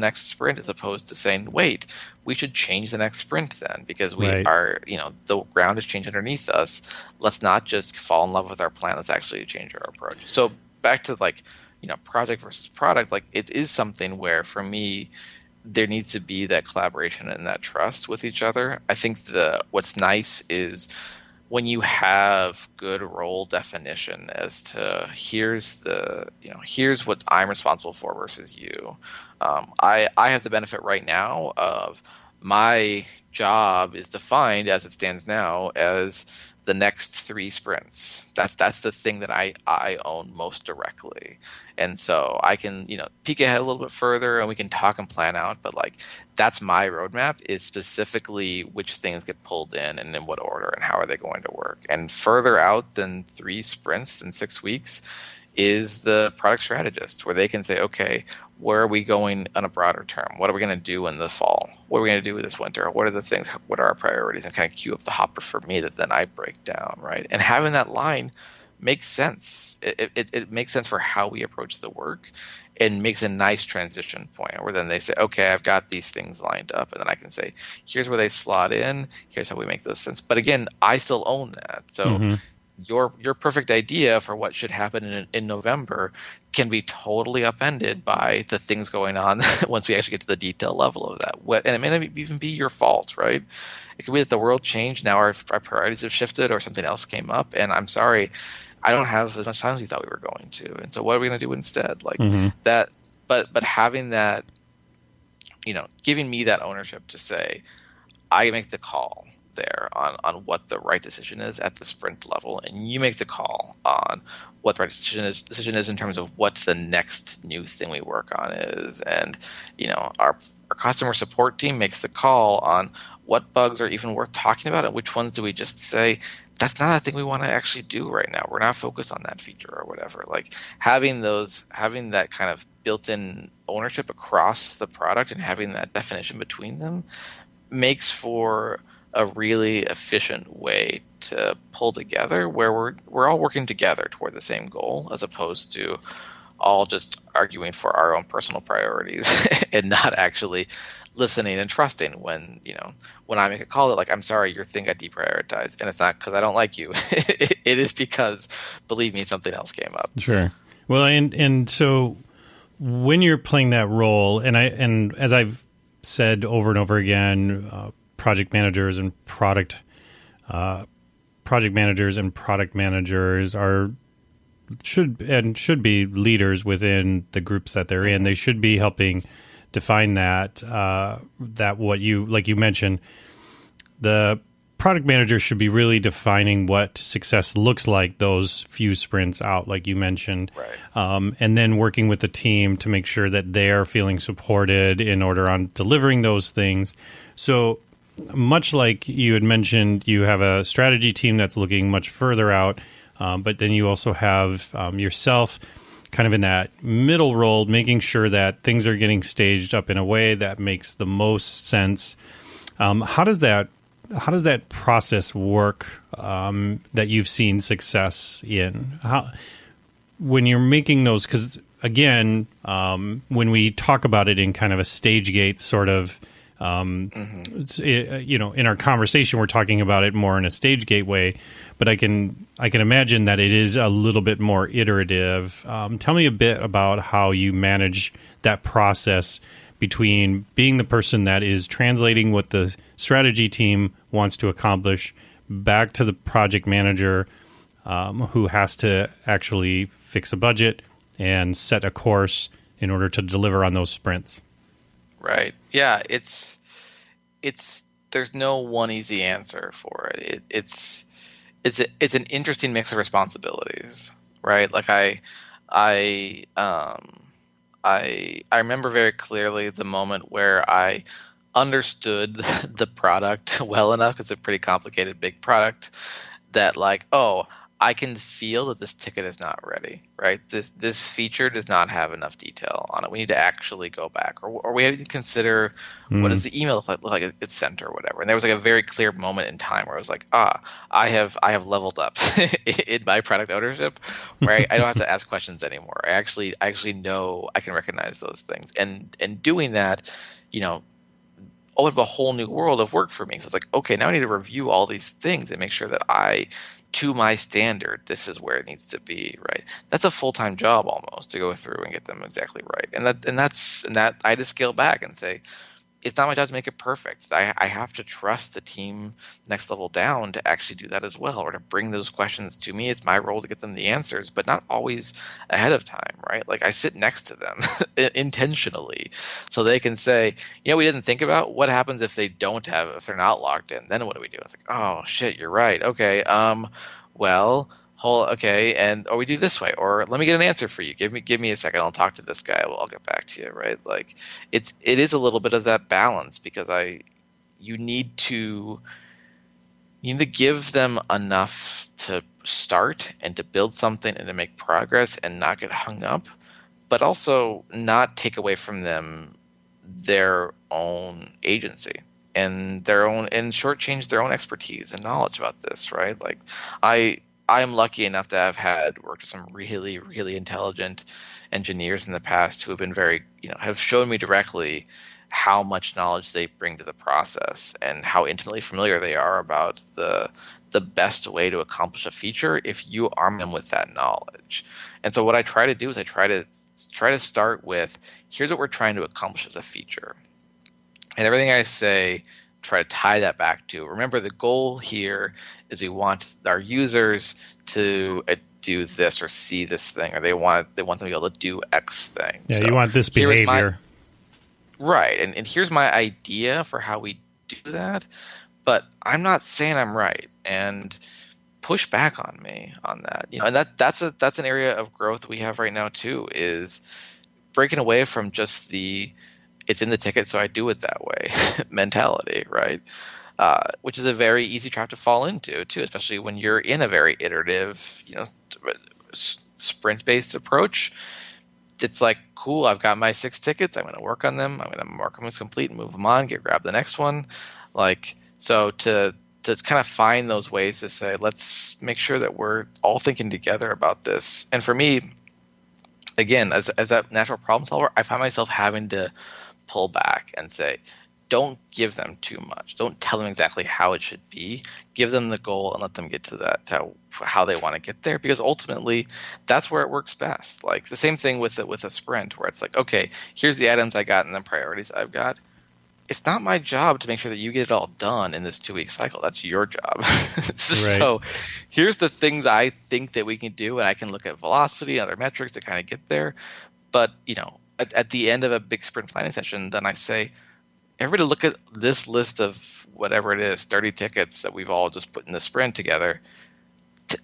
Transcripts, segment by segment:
next sprint, as opposed to saying, wait, we should change the next sprint then, because we Right. are, the ground has changed underneath us. Let's not just fall in love with our plan. Let's actually change our approach. So back to project versus product, like it is something where for me, there needs to be that collaboration and that trust with each other. I think what's nice is when you have good role definition as to here's what I'm responsible for versus you. I have the benefit right now of my job is defined as it stands now as the next 3 sprints. That's the thing that I own most directly. And so I can, peek ahead a little bit further and we can talk and plan out, but like that's my roadmap, is specifically which things get pulled in and in what order and how are they going to work. And further out than 3 sprints in 6 weeks is the product strategist, where they can say, okay, where are we going on a broader term? What are we going to do in the fall? What are we going to do this winter? What are the things? What are our priorities? And kind of cue up the hopper for me that then I break down, right? And having that line makes sense. It makes sense for how we approach the work, and makes a nice transition point where then they say, okay, I've got these things lined up, and then I can say, here's where they slot in, here's how we make those sense. But again, I still own that. So your perfect idea for what should happen in November can be totally upended by the things going on once we actually get to the detail level of that. And it may not even be your fault, right? It could be that the world changed, now our priorities have shifted, or something else came up, and I'm sorry, I don't have as much time as we thought we were going to. And so what are we going to do instead? Like that, but having that, giving me that ownership to say, I make the call there on what the right decision is at the sprint level, and you make the call on what the right decision is in terms of what the next new thing we work on is. And, our customer support team makes the call on what bugs are even worth talking about and which ones do we just say, that's not a thing we want to actually do right now. We're not focused on that feature or whatever. Like having that kind of built-in ownership across the product and having that definition between them makes for a really efficient way to pull together, where we're all working together toward the same goal, as opposed to all just arguing for our own personal priorities and not actually listening and trusting when I make a call that, like, I'm sorry, your thing got deprioritized, and it's not because I don't like you. It is because, believe me, something else came up. Sure. Well, and so when you're playing that role, and as I've said over and over again, project managers and product managers should be leaders within the groups that they're in. They should be helping define that what you, like you mentioned, the product manager should be really defining what success looks like those few sprints out, like you mentioned, right. And then working with the team to make sure that they're feeling supported in order on delivering those things. So much like you had mentioned, you have a strategy team that's looking much further out, but then you also have yourself kind of in that middle role, making sure that things are getting staged up in a way that makes the most sense. How does that process work that you've seen success in? When you're making those, because again, when we talk about it in kind of a stage gate sort of, in our conversation, we're talking about it more in a stage gate way, but I can imagine that it is a little bit more iterative. Tell me a bit about how you manage that process between being the person that is translating what the strategy team wants to accomplish back to the project manager, who has to actually fix a budget and set a course in order to deliver on those sprints. Right. Yeah. It's there's no one easy answer for it. It's an interesting mix of responsibilities, right? Like I remember very clearly the moment where I understood the product well enough, because it's a pretty complicated big product, that like, oh, I can feel that this ticket is not ready, right? This feature does not have enough detail on it. We need to actually go back, or we have to consider what does the email look like it's sent or whatever. And there was like a very clear moment in time where I was like, I have leveled up in my product ownership, where I don't have to ask questions anymore. I actually know I can recognize those things, and doing that, opened up a whole new world of work for me. So it's like, okay, now I need to review all these things and make sure that to my standard, this is where it needs to be, right? That's a full-time job almost to go through and get them exactly right. And that I had to scale back and say, it's not my job to make it perfect. I have to trust the team next level down to actually do that as well, or to bring those questions to me. It's my role to get them the answers, but not always ahead of time, right? Like I sit next to them intentionally so they can say, we didn't think about what happens if if they're not logged in. Then what do we do? It's like, oh shit, you're right. Okay. Or we do this way, or let me get an answer for you. Give me a second. I'll talk to this guy. I'll get back to you, right? Like it is a little bit of that balance, because you need to give them enough to start and to build something and to make progress and not get hung up, but also not take away from them their own agency and shortchange their own expertise and knowledge about this, right? Like I'm lucky enough to have worked with some really, really intelligent engineers in the past who have been have shown me directly how much knowledge they bring to the process and how intimately familiar they are about the best way to accomplish a feature if you arm them with that knowledge. And so what I try to do is I try to start with, here's what we're trying to accomplish as a feature. And everything I say, try to tie that back to, remember, the goal here is we want our users to do this or see this thing, or they want them to be able to do X thing. Yeah, so you want this behavior. Right. And here's my idea for how we do that, but I'm not saying I'm right, and push back on me on that. And that's an area of growth we have right now too, is breaking away from just it's in the ticket, so I do it that way mentality, right? Which is a very easy trap to fall into too, especially when you're in a very iterative, sprint-based approach. It's like, cool, I've got my 6 tickets. I'm going to work on them. I'm going to mark them as complete and move them on, grab the next one. Like, so to kind of find those ways to say, let's make sure that we're all thinking together about this. And for me, again, as that natural problem solver, I find myself having to pull back and say, don't give them too much. Don't tell them exactly how it should be. Give them the goal and let them get to that, to how they want to get there, because ultimately that's where it works best. Like the same thing with a sprint, where it's like, okay, here's the items I got and the priorities I've got. It's not my job to make sure that you get it all done in this 2-week cycle. That's your job. Right. So here's the things I think that we can do, and I can look at velocity and other metrics to kind of get there. But at the end of a big sprint planning session, then I say, everybody look at this list of whatever it is, 30 tickets that we've all just put in the sprint together.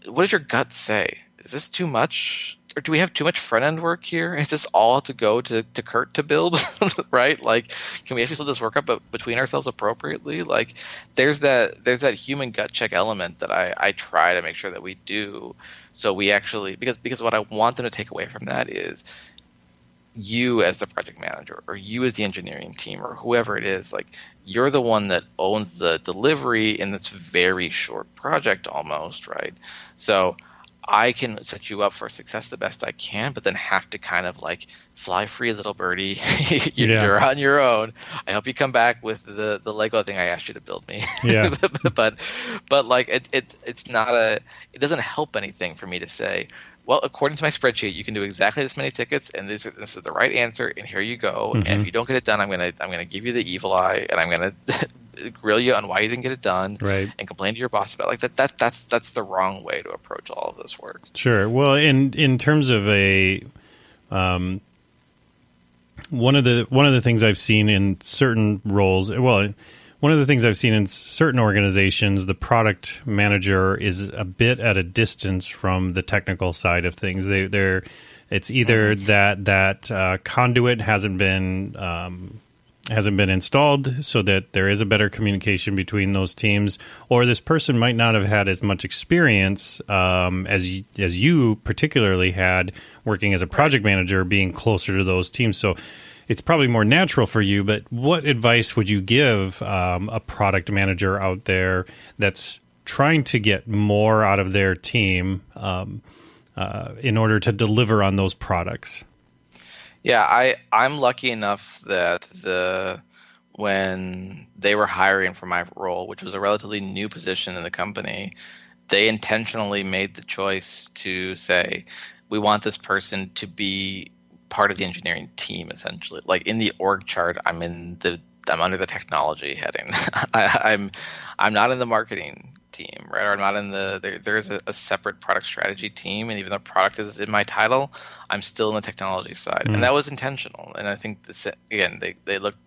What does your gut say? Is this too much? Or do we have too much front-end work here? Is this all to go to Kurt to build, right? Like, can we actually split this work up between ourselves appropriately? Like, there's that human gut check element that I try to make sure that we do. So we actually, because what I want them to take away from that is, you as the project manager, or you as the engineering team, or whoever it is, like, you're the one that owns the delivery in this very short project almost, right? So I can set you up for success the best I can, but then have to kind of like, fly free, little birdie. You're on your own. I hope you come back with the Lego thing I asked you to build me. Yeah. but like it's not it doesn't help anything for me to say, well, according to my spreadsheet, you can do exactly this many tickets, and this is the right answer, and here you go. Mm-hmm. And if you don't get it done, I'm gonna give you the evil eye, and I'm gonna grill you on why you didn't get it done, right? And complain to your boss about it. Like that's the wrong way to approach all of this work. Sure. Well, in terms of a one of the things I've seen in certain roles, one of the things I've seen in certain organizations, the product manager is a bit at a distance from the technical side of things. It's either that conduit hasn't been hasn't been installed, so that there is a better communication between those teams, or this person might not have had as much experience as you particularly had working as a project manager, being closer to those teams. So it's probably more natural for you. But what advice would you give a product manager out there that's trying to get more out of their team in order to deliver on those products? Yeah, I'm lucky enough that when they were hiring for my role, which was a relatively new position in the company, they intentionally made the choice to say, we want this person to be part of the engineering team, essentially. Like in the org chart, I'm under the technology heading. I'm not in the marketing team, right? Or I'm not in there's a separate product strategy team, and even though product is in my title, I'm still in the technology side, and that was intentional. And I think again,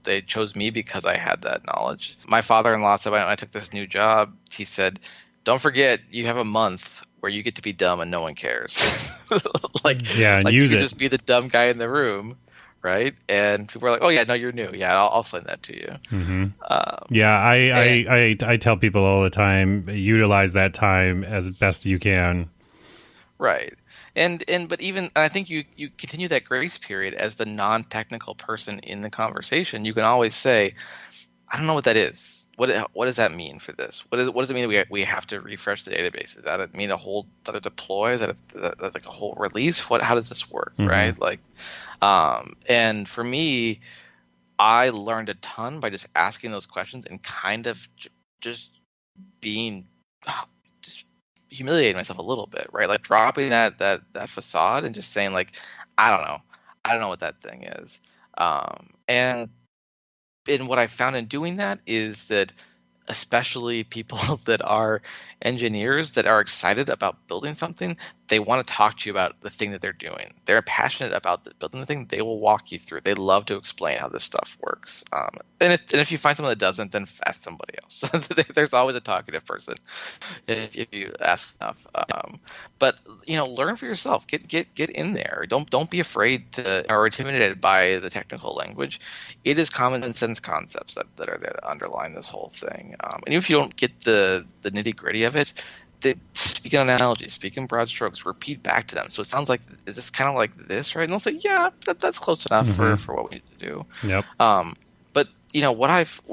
they chose me because I had that knowledge. My father-in-law said when I took this new job, he said, "Don't forget, you have a month where you get to be dumb and no one cares." And like use you it. can just be the dumb guy in the room, right? And people are like, "Oh yeah, no, you're new. Yeah, I'll explain that to you." Mm-hmm. I tell people all the time, utilize that time as best you can. Right. But even I think you continue that grace period as the non-technical person in the conversation. You can always say, "I don't know what that is. What does that mean for this? What does it mean that we have to refresh the database? Does that mean a whole other deploy? Is that like a whole release? How does this work?" Mm-hmm. Right? Like, and for me, I learned a ton by just asking those questions and kind of just being just humiliating myself a little bit, right? Like dropping that facade and just saying like, I don't know what that thing is. And what I found in doing that is that especially people that are engineers that are excited about building something, they want to talk to you about the thing that they're doing. They're passionate about building the thing. They will walk you through. They love to explain how this stuff works. And if you find someone that doesn't, then ask somebody else. There's always a talkative person if you ask enough. But learn for yourself. Get in there. Don't be afraid to or intimidated by the technical language. It is common sense concepts that are there to underline this whole thing. And even if you don't get the nitty gritty of it, speak in analogies, speak in broad strokes, repeat back to them. So it sounds like, is this kind of like this, right? And they'll say, yeah, that's close enough for what we need to do. Yep. But what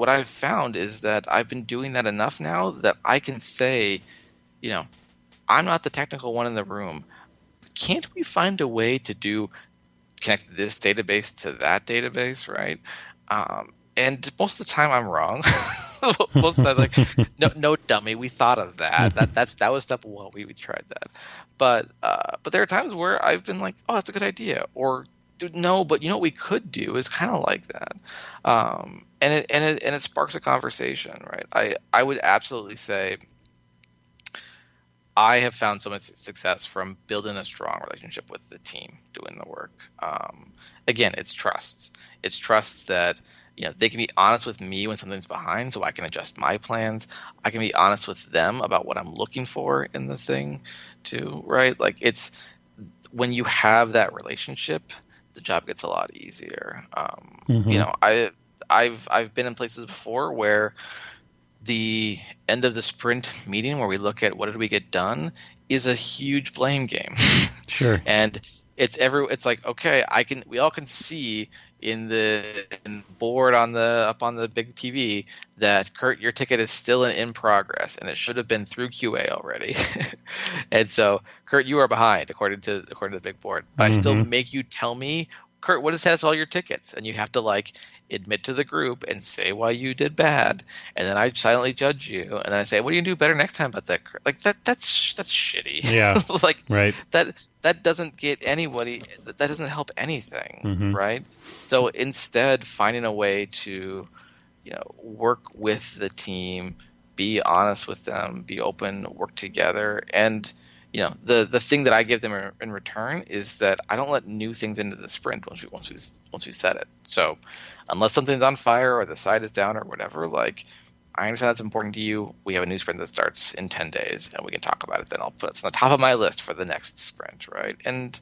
I've found is that I've been doing that enough now that I can say, I'm not the technical one in the room. Can't we find a way to connect this database to that database, right? And most of the time I'm wrong. Most of the time, like, no, dummy, we thought of that. That was step one. We tried that, but there are times where I've been like, oh, that's a good idea, or no, but what we could do is kind of like that, and it sparks a conversation, right? I would absolutely say I have found so much success from building a strong relationship with the team doing the work. Again, it's trust. It's trust that they can be honest with me when something's behind, so I can adjust my plans. I can be honest with them about what I'm looking for in the thing, too, right? Like it's when you have that relationship, the job gets a lot easier. I've been in places before where the end of the sprint meeting where we look at what did we get done is a huge blame game. Sure. And it's like, okay, we all can see in the board up on the big TV that Kurt, your ticket is still in progress and it should have been through QA already. And so Kurt, you are behind according to the big board. But I still make you tell me, Kurt, what is status of all your tickets? And you have to like admit to the group and say why you did bad, and then I silently judge you, and then I say, what do you do better next time about that? Like that's shitty. Yeah. Like right. That doesn't get anybody, that doesn't help anything, right? So instead, finding a way to work with the team, be honest with them, be open, work together, and the thing that I give them in return is that I don't let new things into the sprint once we set it. So unless something's on fire or the site is down or whatever, like I understand that's important to you. We have a new sprint that starts in 10 days and we can talk about it. Then I'll put it on the top of my list for the next sprint, right? And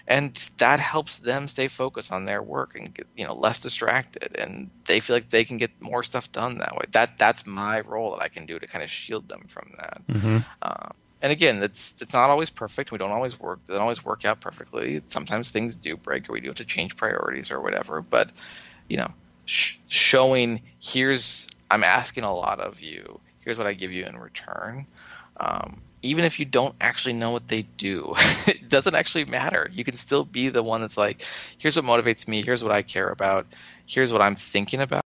and that helps them stay focused on their work and get, less distracted, and they feel like they can get more stuff done that way. That's my role that I can do to kind of shield them from that. And again, it's not always perfect. They don't always work out perfectly. Sometimes things do break, or we do have to change priorities or whatever. But showing, I'm asking a lot of you. Here's what I give you in return. Even if you don't actually know what they do, it doesn't actually matter. You can still be the one that's like, here's what motivates me. Here's what I care about. Here's what I'm thinking about.